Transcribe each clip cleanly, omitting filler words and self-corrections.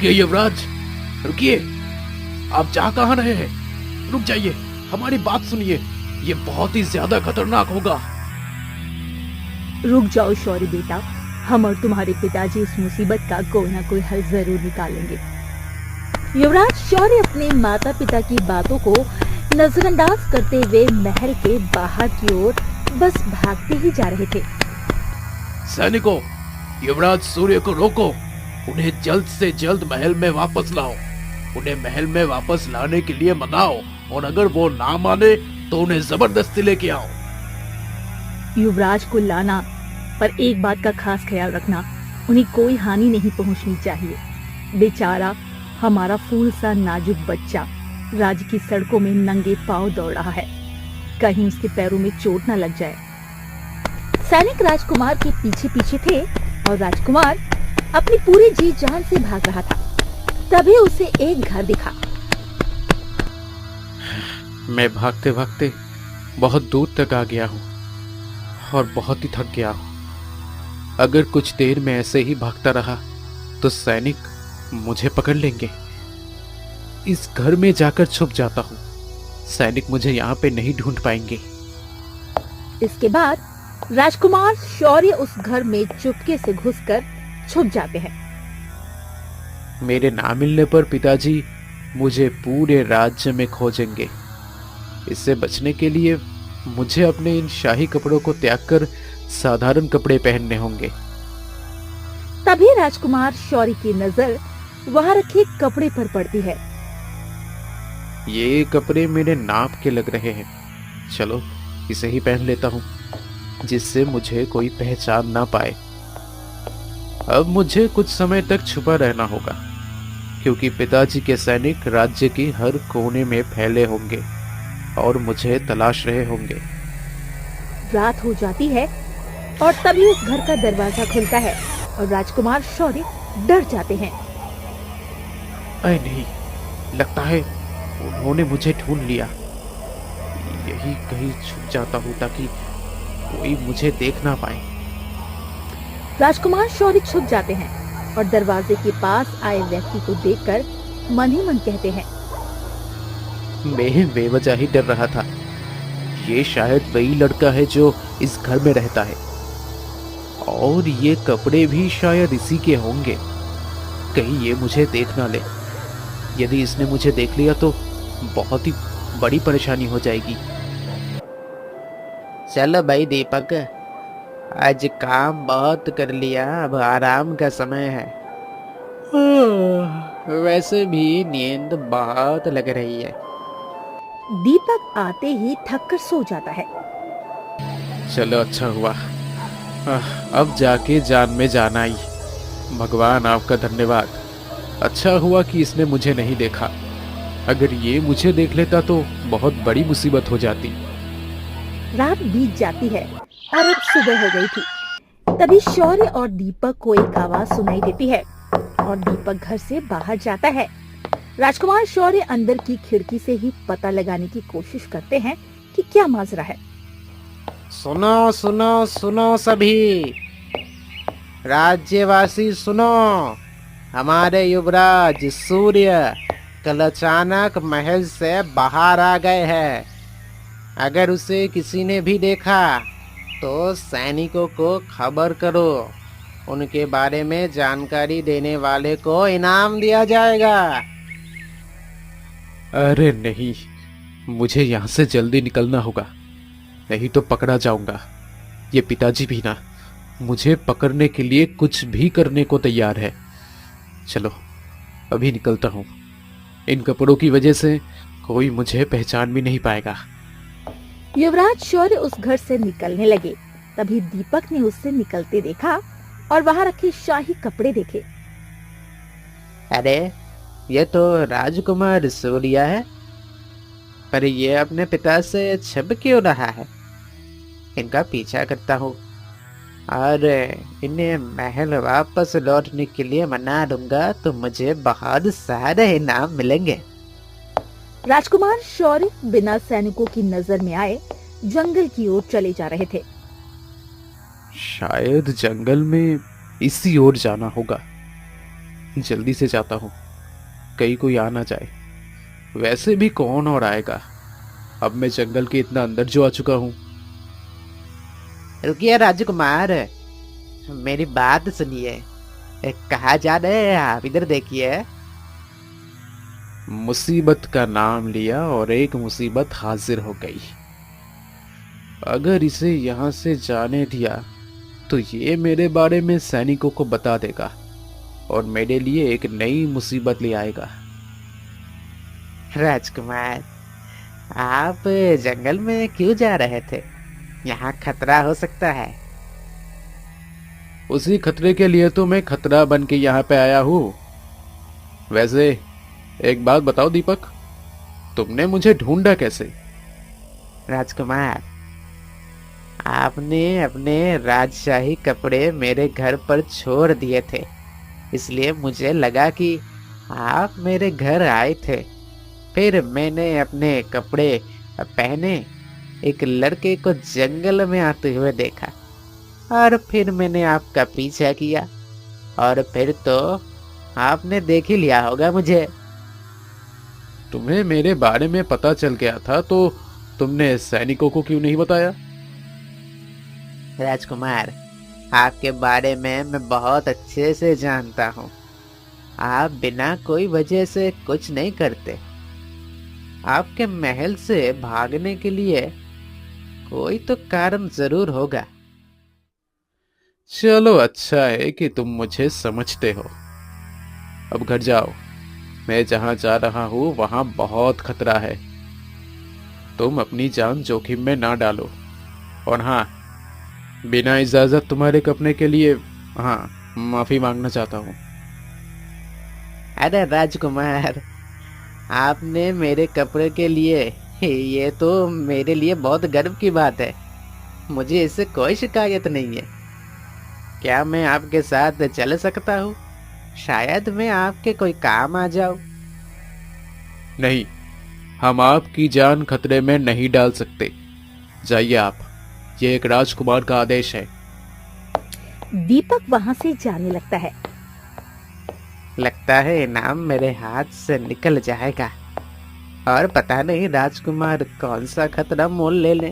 रुकिए युवराज, रुकिए। आप जा कहाँ रहे हैं? रुक जाइए, हमारी बात सुनिए, ये बहुत ही ज्यादा खतरनाक होगा। रुक जाओ शौर्य बेटा, हम और तुम्हारे पिताजी इस मुसीबत का कोई ना कोई हल जरूर निकालेंगे। युवराज शौर्य अपने माता पिता की बातों को नजरअंदाज करते हुए महल के बाहर की ओर बस भागते ही जा रहे थे। सैनिकों, युवराज सूर्य को रोको, उन्हें जल्द से जल्द महल में वापस लाओ। उन्हें महल में वापस लाने के लिए मनाओ, और अगर वो ना माने तो उन्हें जबरदस्ती लेके आओ। युवराज को लाना, पर एक बात का खास ख्याल रखना, उन्हें कोई हानि नहीं पहुंचनी चाहिए। बेचारा हमारा फूल सा नाजुक बच्चा राज्य की सड़कों में नंगे पांव दौड़ रहा है, कहीं उसके पैरों में चोट न लग जाए। सैनिक राजकुमार के पीछे पीछे थे और राजकुमार अपनी पूरी जी जान से भाग रहा था। तभी उसे एक घर दिखा। मैं भागते भागते बहुत दूर तक आ गया हूँ और बहुत ही थक गया हूँ। अगर कुछ देर में ऐसे ही भागता रहा तो सैनिक मुझे पकड़ लेंगे। इस घर में जाकर छुप जाता हूँ, सैनिक मुझे यहाँ पे नहीं ढूंढ पाएंगे। इसके बाद राजकुमार शौर्य उस घर में चुपके से घुसकर छुप जाते हैं। मेरे ना मिलने पर पिताजी मुझे पूरे राज्य में खोजेंगे। इससे बचने के लिए मुझे अपने इन शाही कपड़ों को त्याग कर साधारण कपड़े पहनने होंगे। तभी राजकुमार शौर्य की नजर वहां रखे कपड़े पर पड़ती है। ये कपड़े मेरे नाप के लग रहे हैं, चलो इसे ही पहन लेता हूँ, जिससे मुझे कोई पहचान ना पाए। अब मुझे कुछ समय तक छुपा रहना होगा, क्योंकि पिताजी के सैनिक राज्य की हर कोने में फैले होंगे और मुझे तलाश रहे होंगे। रात हो जाती है और तभी उस घर का दरवाजा खुलता है और राजकुमार शौर्य डर जाते हैं। अरे नहीं, लगता है उन्होंने मुझे ढूंढ लिया। यही कहीं छुप जाता हूँ ताकि कोई मुझे देख ना पाए। राजकुमार शौर्य छुप जाते हैं और दरवाजे के पास आए व्यक्ति को देखकर मन ही मन कहते हैं, मैं बेवजह ही डर रहा था। ये शायद वही लड़का है जो इस घर में रहता है, और ये कपड़े भी शायद इसी के होंगे। कहीं ये मुझे देख ना ले। यदि इसने मुझे देख लिया तो बहुत ही बड़ी परेशानी हो जाएगी। चलो भाई दीपक, आज काम बहुत कर लिया, अब आराम का समय है। वैसे भी नींद बहुत लग रही है। दीपक आते ही थक कर सो जाता है। चलो अच्छा हुआ, अब जाके जान में जान आई। भगवान आपका धन्यवाद। अच्छा हुआ कि इसने मुझे नहीं देखा। अगर ये मुझे देख लेता तो बहुत बड़ी मुसीबत हो जाती। रात बीत जाती है और अब सुबह हो गई थी। तभी शौर्य और दीपक को एक आवाज सुनाई देती है और दीपक घर से बाहर जाता है। राजकुमार शौर्य अंदर की खिड़की से ही पता लगाने की कोशिश करते हैं कि क्या माजरा है। सुनो सुनो सुनो सभी, राज्यवासी सुनो। हमारे युवराज सूर्य कल अचानक महल से बाहर आ गए हैं। अगर उसे किसी ने भी देखा तो सैनिकों को खबर करो। उनके बारे में जानकारी देने वाले को इनाम दिया जाएगा। अरे नहीं, मुझे यहाँ से जल्दी निकलना होगा, नहीं तो पकड़ा जाऊंगा। ये पिताजी भी ना मुझे पकड़ने के लिए कुछ भी करने को तैयार है। चलो अभी निकलता हूँ। इन कपड़ों की वजह से कोई मुझे पहचान भी नहीं पाएगा। युवराज शौर्य उस घर से निकलने लगे। तभी दीपक ने उससे निकलते देखा और वहां रखे शाही कपड़े देखे। अरे ये तो राजकुमार सूर्या है, पर ये अपने पिता से छिप क्यों रहा है? इनका पीछा करता हूँ और इन्हें महल वापस लौटने के लिए मना दूंगा तो मुझे बहुत सारे इनाम मिलेंगे। राजकुमार शौर्य बिना सैनिकों की नजर में आए जंगल की ओर चले जा रहे थे। शायद जंगल में इसी ओर जाना होगा। जल्दी से जाता हूँ, कहीं कोई आ ना जाए। वैसे भी कौन और आएगा, अब मैं जंगल के इतना अंदर जो आ चुका हूँ। रुकिए राजकुमार, मेरी बात सुनिए। कहाँ जा रहे हैं आप? इधर देखिए। मुसीबत का नाम लिया और एक मुसीबत हाजिर हो गई। अगर इसे यहाँ से जाने दिया तो ये मेरे बारे में सैनिकों को बता देगा और मेरे लिए एक नई मुसीबत ले आएगा। राजकुमार, आप जंगल में क्यों जा रहे थे? यहाँ खतरा हो सकता है। उसी खतरे के लिए तो मैं खतरा बन के यहाँ पे आया हूँ। वैसे एक बात बताओ दीपक, तुमने मुझे ढूंढा कैसे? राजकुमार, आपने अपने राजशाही कपड़े मेरे घर पर छोड़ दिए थे, इसलिए मुझे लगा कि आप मेरे घर आए थे। फिर मैंने अपने कपड़े पहने एक लड़के को जंगल में आते हुए देखा और फिर मैंने आपका पीछा किया और फिर तो आपने देख ही लिया होगा मुझे। तुम्हें मेरे बारे में पता चल गया था तो तुमने सैनिकों को क्यों नहीं बताया? राजकुमार, आपके बारे में मैं बहुत अच्छे से जानता हूँ। आप बिना कोई वजह से कुछ नहीं करते। आपके महल से भागने के लिए कोई तो कारण जरूर होगा। चलो अच्छा है कि तुम मुझे समझते हो। अब घर जाओ, मैं जहां जा रहा हूं वहां बहुत खतरा है। तुम अपनी जान जोखिम में ना डालो। और हाँ, बिना इजाजत तुम्हारे कपड़े के लिए माफी मांगना चाहता हूँ। अरे राजकुमार, आपने मेरे कपड़े के लिए, ये तो मेरे लिए बहुत गर्व की बात है। मुझे इससे कोई शिकायत नहीं है। क्या मैं आपके साथ चल सकता हूँ? शायद मैं आपके कोई काम आ जाऊं। नहीं, हम आपकी जान खतरे में नहीं डाल सकते। जाइए आप, ये एक राजकुमार का आदेश है। दीपक वहां से जाने लगता है। लगता है इनाम मेरे हाथ से निकल जाएगा और पता नहीं राजकुमार कौन सा खतरा मोल ले ले।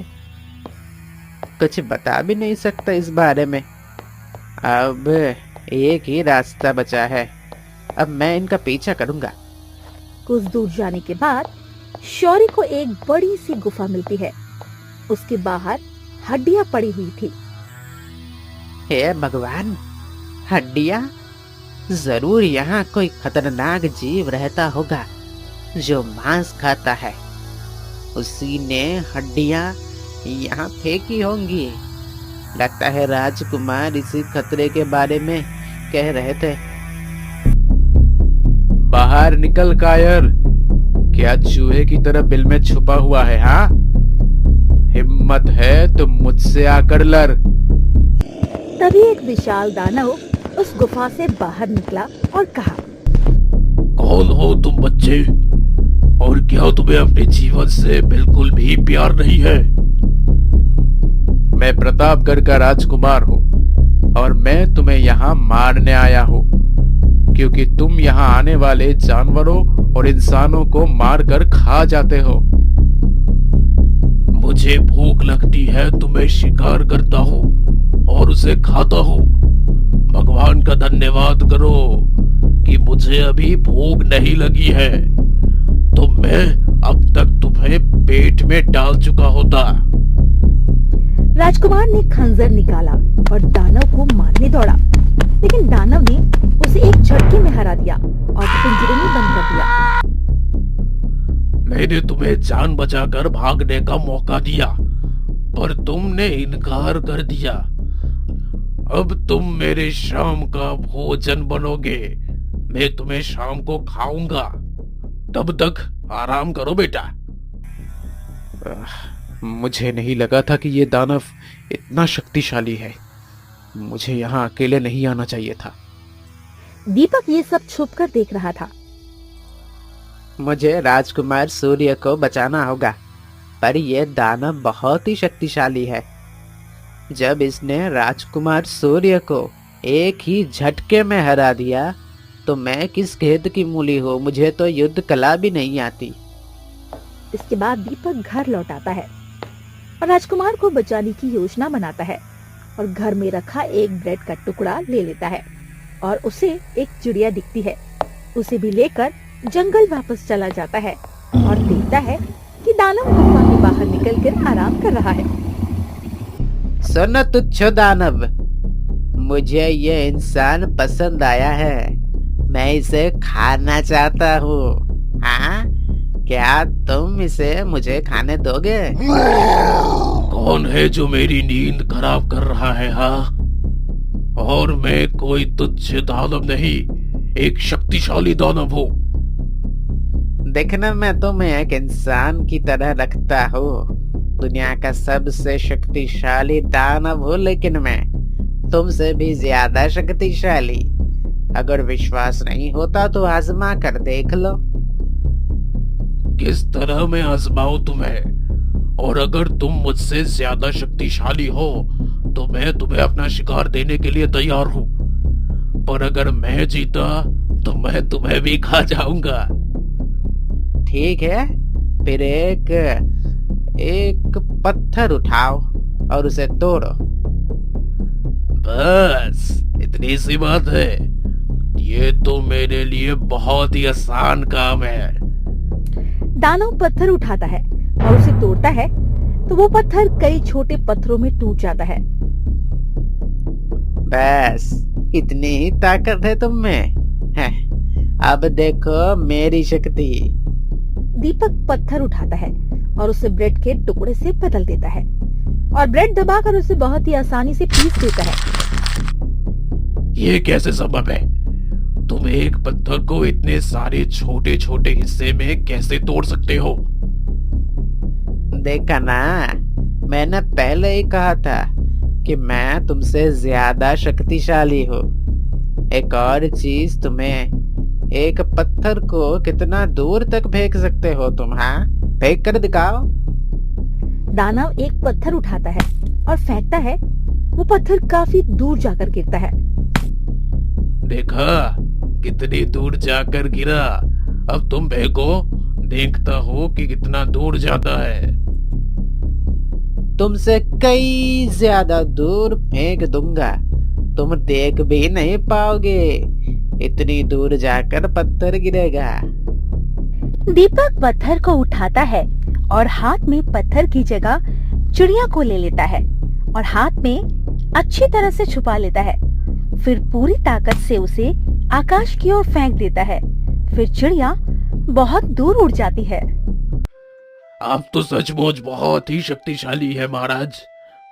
कुछ बता भी नहीं सकता इस बारे में। अब एक ही रास्ता बचा है, अब मैं इनका पीछा करूंगा। कुछ दूर जाने के बाद शौर्य को एक बड़ी सी गुफा मिलती है। उसके बाहर हड्डियां पड़ी हुई थी। हे भगवान, हड्डियां! जरूर यहाँ कोई खतरनाक जीव रहता होगा जो मांस खाता है। उसी ने हड्डियां यहाँ फेंकी होंगी। लगता है राजकुमार इसी खतरे के बारे में कह रहे थे। बाहर निकल कायर, क्या चूहे की तरह बिल में छुपा हुआ है? हाँ, हिम्मत है तो मुझसे आकर लड़। तभी एक विशाल दानव उस गुफा से बाहर निकला और कहा, कौन हो तुम बच्चे, और क्या तुम्हें अपने जीवन से बिल्कुल भी प्यार नहीं है? मैं प्रतापगढ़ का राजकुमार हूँ और मैं तुम्हें यहाँ मारने आया हूँ, क्योंकि तुम यहाँ आने वाले जानवरों और इंसानों को मारकर खा जाते हो। मुझे भूख लगती है तो मैं शिकार करता हूँ और उसे खाता हूँ। भगवान का धन्यवाद करो कि मुझे अभी भूख नहीं लगी है, तो मैं अब तक तुम्हें पेट में डाल चुका होता। राजकुमार ने खंजर निकाला और दानव को मारने दौड़ा, लेकिन दानव ने उसे एक झटके में हरा दिया और पिंजरे में बंद कर दिया। मैंने तुम्हें जान बचाकर भागने का मौका दिया, पर तुमने इनकार कर दिया। अब तुम मेरे शाम का भोजन बनोगे। मैं तुम्हें शाम को खाऊंगा, तब तक आराम करो बेटा। मुझे नहीं लगा था कि ये दानव इतना शक्तिशाली है। मुझे यहाँ अकेले नहीं आना चाहिए था। दीपक ये सब छुपकर देख रहा था। मुझे राजकुमार सूर्य को बचाना होगा, पर यह दानव बहुत ही शक्तिशाली है। जब इसने राजकुमार सूर्य को एक ही झटके में हरा दिया, तो मैं किस खेत की मूली हूँ, मुझे तो युद्ध कला भी नहीं आती। इसके बाद दीपक घर लौट आता है और राजकुमार को बचाने की योजना बनाता है और घर में रखा एक ब्रेड का टुकड़ा ले लेता है और उसे एक चिड़िया दिखती है, उसे भी लेकर जंगल वापस चला जाता है और देखता है कि दानव गुफा में बाहर निकलकर आराम कर रहा है। सुन तुच्छ दानव, मुझे ये इंसान पसंद आया है, मैं इसे खाना चाहता हूँ। हाँ, क्या तुम इसे मुझे खाने दोगे? कौन है जो मेरी नींद खराब कर रहा है? हाँ, और मैं कोई तुच्छ दानव नहीं, एक शक्तिशाली दानव हूँ। देखना, मैं तुम्हें एक इंसान की तरह रखता हूँ, दुनिया का सबसे शक्तिशाली दानव हूँ, लेकिन मैं तुमसे भी ज्यादा शक्तिशाली। अगर विश्वास नहीं होता तो आजमा कर देख लो। किस तरह मैं आजमाऊं तुम्हें? और अगर तुम मुझसे ज्यादा शक्तिशाली हो तो मैं तुम्हें अपना शिकार देने के लिए तैयार हूँ, पर अगर मैं जीता तो मैं तुम्हें भी खा जाऊंगा। ठीक है, फिर एक पत्थर उठाओ और उसे तोड़ो। बस इतनी सी बात है? ये तो मेरे लिए बहुत ही आसान काम है। दानव पत्थर उठाता है और उसे तोड़ता है तो वो पत्थर कई छोटे पत्थरों में टूट जाता है। बस इतनी ही ताकत है तुम में? है, अब देखो मेरी शक्ति। दीपक पत्थर उठाता है और उसे ब्रेड के टुकड़े से बदल देता है और ब्रेड दबाकर उसे बहुत ही आसानी से पीस देता है। ये कैसे संभव है? तुम एक पत्थर को इतने सारे छोटे छोटे हिस्से में कैसे तोड़ सकते हो? देखा ना, मैंने पहले ही कहा था कि मैं तुमसे ज्यादा शक्तिशाली हूँ। एक और चीज, तुम्हें एक पत्थर को कितना दूर तक फेंक सकते हो तुम? हाँ, फेंक कर दिखाओ। दानव एक पत्थर उठाता है और फेंकता है। वो पत्थर काफी दूर जाकर गिरता है। देखा कितनी दूर जाकर गिरा? अब तुम फेंको, देखता हो कि कितना दूर जाता है। तुमसे कई ज्यादा दूर फेंक दूंगा, तुम देख भी नहीं पाओगे, इतनी दूर जाकर पत्थर गिरेगा। दीपक पत्थर को उठाता है और हाथ में पत्थर की जगह चिड़िया को ले लेता है और हाथ में अच्छी तरह से छुपा लेता है। फिर पूरी ताकत से उसे आकाश की ओर फेंक देता है। फिर चिड़िया बहुत दूर उड़ जाती है। आप तो सचमुच बहुत ही शक्तिशाली है महाराज,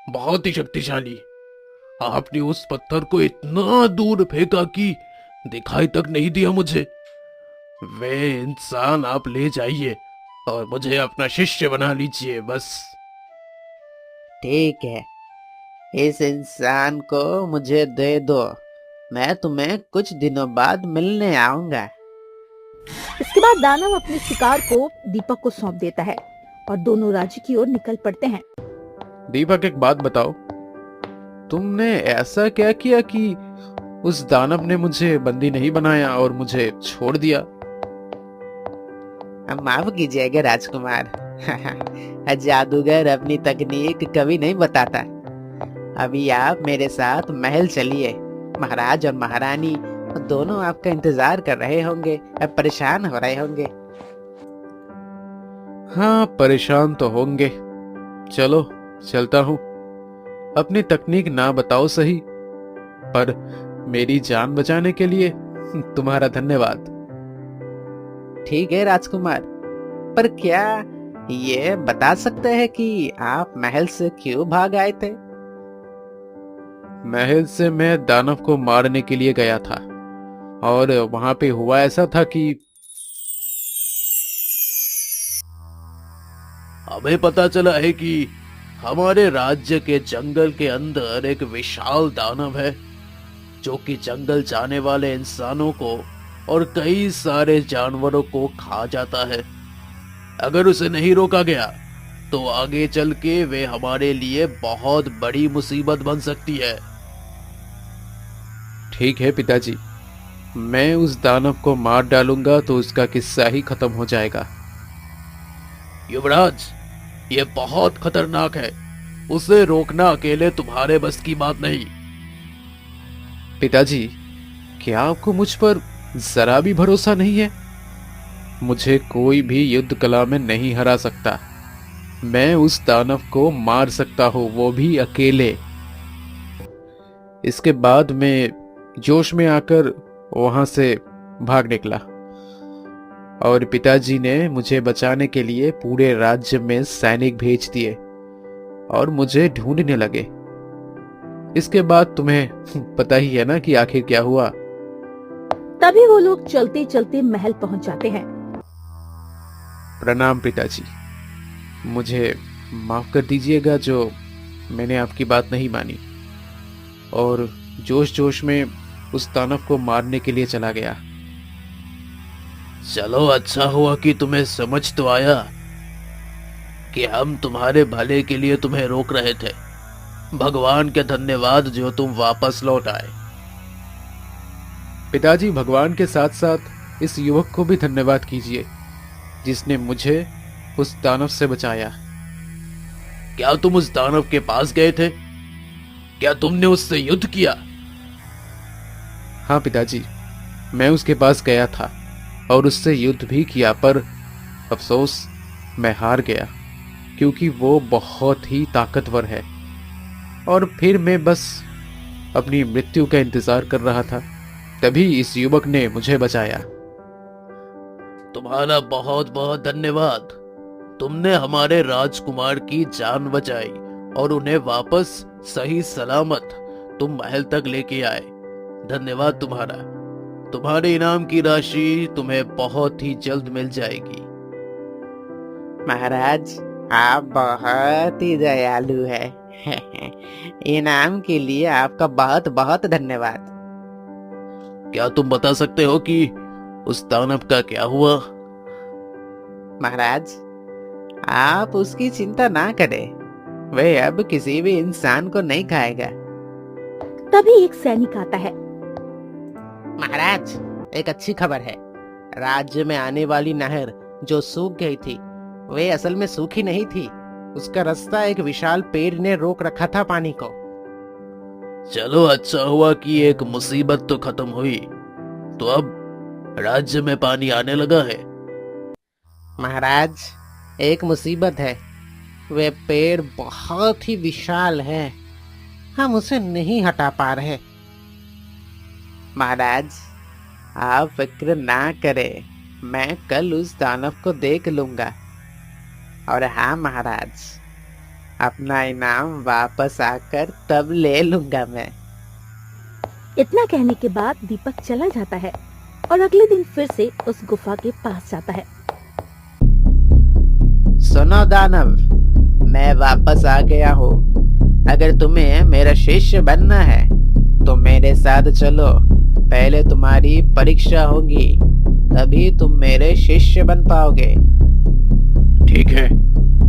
बहुत ही शक्तिशाली। आपने उस पत्थर को इतना दूर फेंका कि दिखाई तक नहीं दिया मुझे। वे इंसान आप ले जाइए और मुझे अपना शिष्य बना लीजिए बस। ठीक है, इस इंसान को मुझे दे दो, मैं तुम्हें कुछ दिनों बाद मिलने आऊंगा। इसके बाद दानव अपने शिकार को दीपक को सौंप देता है और दोनों राज्य की ओर निकल पड़ते हैं। दीपक, एक बात बताओ, तुमने ऐसा क्या किया कि उस दानव ने मुझे बंदी नहीं बनाया और मुझे छोड़ दिया? माफ कीजिएगा राजकुमार, जादूगर अपनी तकनीक कभी नहीं बताता। अभी आप मेरे साथ महल चलिए, महाराज और महारानी दोनों आपका इंतजार कर रहे होंगे, अब परेशान हो रहे होंगे। हाँ, परेशान तो होंगे। चलो चलता हूँ। अपनी तकनीक ना बताओ सही, पर मेरी जान बचाने के लिए तुम्हारा धन्यवाद। ठीक है राजकुमार, पर क्या ये बता सकते हैं कि आप महल से क्यों भाग आए थे? महल से मैं दानव को मारने के लिए गया था और वहां पे हुआ ऐसा था कि हमें पता चला है कि हमारे राज्य के जंगल के अंदर एक विशाल दानव है जो कि जंगल जाने वाले इंसानों को और कई सारे जानवरों को खा जाता है। अगर उसे नहीं रोका गया तो आगे चल के वे हमारे लिए बहुत बड़ी मुसीबत बन सकती है। ठीक है पिताजी, मैं उस दानव को मार डालूंगा तो उसका किस्सा ही खत्म हो जाएगा। युवराज, ये बहुत खतरनाक है। उसे रोकना अकेले तुम्हारे बस की बात नहीं। पिताजी, क्या आपको मुझ पर जरा भी भरोसा नहीं है? मुझे कोई भी युद्ध कला में नहीं हरा सकता। मैं उस दानव को मार सकता हूं, वो भी अकेले। इसके बाद मैं जोश में आकर वहां से भाग निकला और पिताजी ने मुझे बचाने के लिए पूरे राज्य में सैनिक भेज दिए और मुझे ढूंढने लगे। इसके बाद तुम्हें पता ही है ना कि आखिर क्या हुआ। तभी वो लोग चलते चलते महल पहुंच जाते हैं। प्रणाम पिताजी, मुझे माफ कर दीजिएगा जो मैंने आपकी बात नहीं मानी और जोश जोश में उस दानव को मारने के लिए चला गया। चलो, अच्छा हुआ कि तुम्हें समझ तो आया कि हम तुम्हारे भले के लिए तुम्हें रोक रहे थे। भगवान के धन्यवाद जो तुम वापस लौट आए। पिताजी, भगवान के साथ साथ इस युवक को भी धन्यवाद कीजिए जिसने मुझे उस दानव से बचाया। क्या तुम उस दानव के पास गए थे? क्या तुमने उससे युद्ध किया? हाँ पिताजी, मैं उसके पास गया था और उससे युद्ध भी किया, पर अफसोस मैं हार गया क्योंकि वो बहुत ही ताकतवर है। और फिर मैं बस अपनी मृत्यु का इंतजार कर रहा था, तभी इस युवक ने मुझे बचाया। तुम्हारा बहुत बहुत धन्यवाद। तुमने हमारे राजकुमार की जान बचाई और उन्हें वापस सही सलामत तुम महल तक लेके आए। धन्यवाद तुम्हारा। तुम्हारे इनाम की राशि तुम्हें बहुत ही जल्द मिल जाएगी। महाराज, आप बहुत ही दयालु है। इनाम के लिए आपका बहुत बहुत धन्यवाद। क्या तुम बता सकते हो कि उस दानव का क्या हुआ? महाराज, आप उसकी चिंता ना करें, वह अब किसी भी इंसान को नहीं खाएगा। तभी एक सैनिक आता है। महाराज, एक अच्छी खबर है। राज्य में आने वाली नहर जो सूख गई थी, वे असल में सूखी नहीं थी। उसका रास्ता एक विशाल पेड़ ने रोक रखा था पानी को। चलो, अच्छा हुआ कि एक मुसीबत तो खत्म हुई। तो अब राज्य में पानी आने लगा है। महाराज, एक मुसीबत है। वे पेड़ बहुत ही विशाल है, हम उसे नहीं हटा पा रहे। महाराज, आप फिक्र ना करें, मैं कल उस दानव को देख लूंगा। और हाँ महाराज, अपना इनाम वापस आकर तब ले लूंगा मैं। इतना कहने के बाद दीपक चला जाता है और अगले दिन फिर से उस गुफा के पास जाता है। सुनो दानव, मैं वापस आ गया हूँ। अगर तुम्हें मेरा शिष्य बनना है तो मेरे साथ चलो। पहले तुम्हारी परीक्षा होगी, तभी तुम मेरे शिष्य बन पाओगे। ठीक है,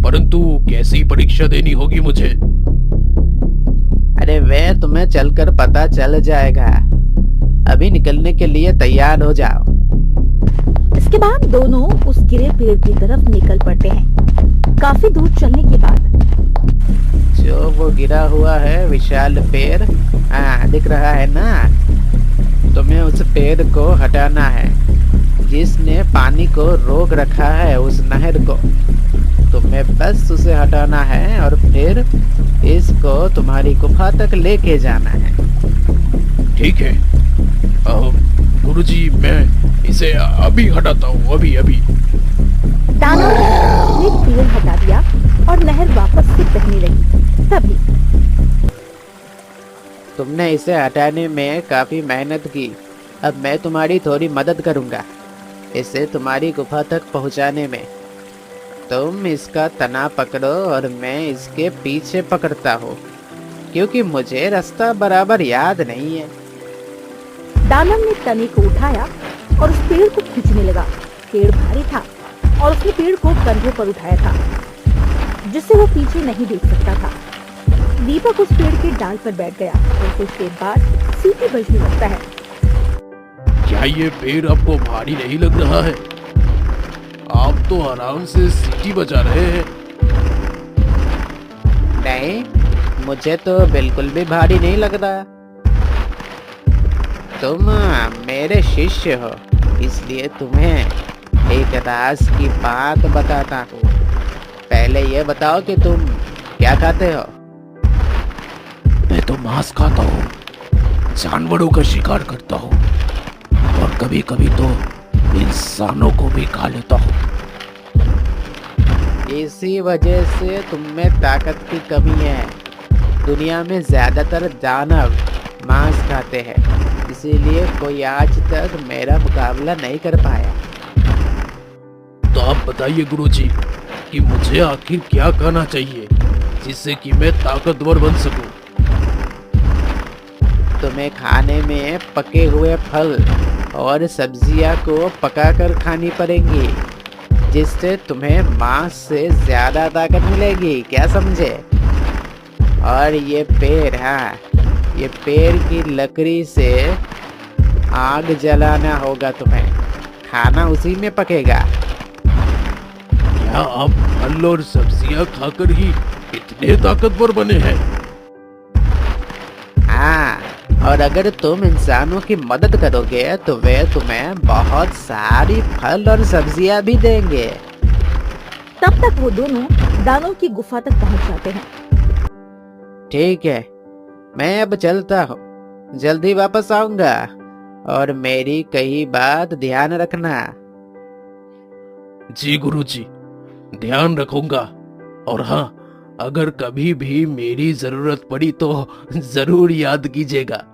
परंतु कैसी परीक्षा देनी होगी मुझे? अरे वे तुम्हें चलकर पता चल जाएगा। अभी निकलने के लिए तैयार हो जाओ। इसके बाद दोनों उस गिरे पेड़ की तरफ निकल पड़ते हैं। काफी दूर चलने के बाद जो वो गिरा हुआ है विशाल पेड़, हाँ दिख रहा है ना? तुम्हें उस पेड़ को हटाना है जिसने पानी को रोक रखा है, उस नहर को। तुम्हें बस उसे हटाना है और फिर इसको तुम्हारी गुफा तक लेके जाना है। ठीक है गुरुजी, मैं इसे अभी हटाता हूँ, अभी अभी। दानव ने पेड़ हटा दिया और नहर वापस से बहने लगी। तभी तुमने इसे हटाने में काफी मेहनत की, अब मैं तुम्हारी थोड़ी मदद करूंगा इसे तुम्हारी गुफा तक पहुंचाने में। तुम इसका तना पकड़ो और मैं इसके पीछे पकड़ता हूँ, क्योंकि मुझे रास्ता बराबर याद नहीं है। दानव ने तने को उठाया और उस पेड़ को खींचने लगा। पेड़ भारी था और उसने पेड़ को कंधे पर उठाया था, जिससे वो पीछे नहीं देख सकता था। दीपक उस पेड़ के डाल पर बैठ गया और कुछ देर बाद सीटी बजने लगता है। क्या ये पेड़ आपको भारी नहीं लग रहा है? आप तो आराम से सीटी बजा रहे हैं। नहीं, मुझे तो बिल्कुल भी भारी नहीं लग रहा। तुम मेरे शिष्य हो, इसलिए तुम्हें एक राज की बात बताता हूँ। पहले ये बताओ कि तुम क्या खाते हो? मैं तो मांस खाता हूँ, जानवरों का शिकार करता हूँ और कभी कभी तो इंसानों को भी खा लेता हूँ। इसी वजह से तुम में ताकत की कमी है। दुनिया में ज्यादातर दानव मांस खाते हैं, इसीलिए कोई आज तक मेरा मुकाबला नहीं कर पाया। तो आप बताइए गुरुजी कि मुझे आखिर क्या खाना चाहिए जिससे कि मैं ताकतवर बन सकूं? तुम्हें खाने में पके हुए फल और सब्जियां को पकाकर खानी पड़ेंगी, जिससे तुम्हें मांस से ज्यादा ताकत मिलेगी। क्या समझे? और ये पेड़, हाँ, ये पेड़ की लकड़ी से आग जलाना होगा तुम्हें। खाना उसी में पकेगा। क्या आप फल और सब्जियां खाकर ही इतने ताकतवर बने हैं? हाँ, और अगर तुम इंसानों की मदद करोगे तो वे तुम्हें बहुत सारी फल और सब्जियां भी देंगे। तब तक वो दोनों दानव की गुफा तक पहुंच जाते हैं। ठीक है, मैं अब चलता हूँ। जल्दी वापस आऊंगा और मेरी कही बात ध्यान रखना। जी गुरुजी, ध्यान रखूंगा। और हाँ, अगर कभी भी मेरी जरूरत पड़ी तो जरूर याद कीजिएगा।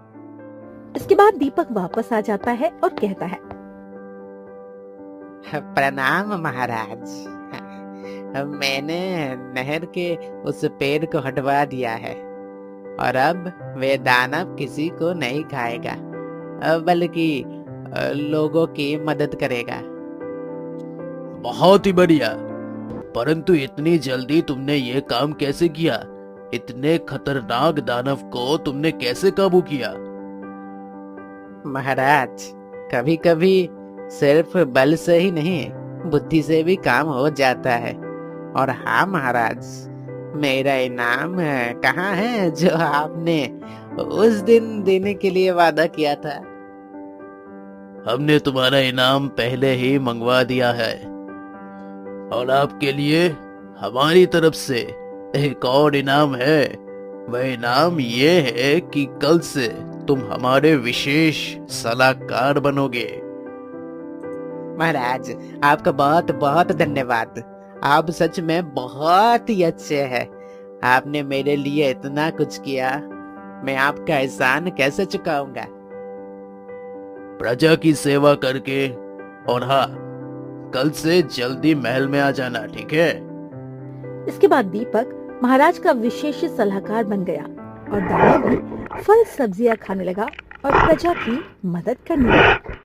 इसके बाद दीपक वापस आ जाता है और कहता है, प्रणाम महाराज। मैंने नहर के उस पेड़ को हटवा दिया है और अब वे दानव किसी को नहीं खाएगा, बल्कि लोगों की मदद करेगा। बहुत ही बढ़िया। परंतु इतनी जल्दी तुमने ये काम कैसे किया? इतने खतरनाक दानव को तुमने कैसे काबू किया? महाराज, कभी कभी सिर्फ बल से ही नहीं, बुद्धि से भी काम हो जाता है। और हाँ महाराज, मेरा इनाम कहाँ है जो आपने उस दिन देने के लिए वादा किया था? हमने तुम्हारा इनाम पहले ही मंगवा दिया है और आपके लिए हमारी तरफ से एक और इनाम है। वह इनाम ये है कि कल से तुम हमारे विशेष सलाहकार बनोगे। महाराज, आपका बहुत बहुत धन्यवाद। आप सच में बहुत ही अच्छे हैं। आपने मेरे लिए इतना कुछ किया, मैं आपका एहसान कैसे चुकाऊंगा? प्रजा की सेवा करके। और हाँ, कल से जल्दी महल में आ जाना, ठीक है? इसके बाद दीपक महाराज का विशेष सलाहकार बन गया और दानव भी फल सब्जियां खाने लगा और प्रजा की मदद करने लगा।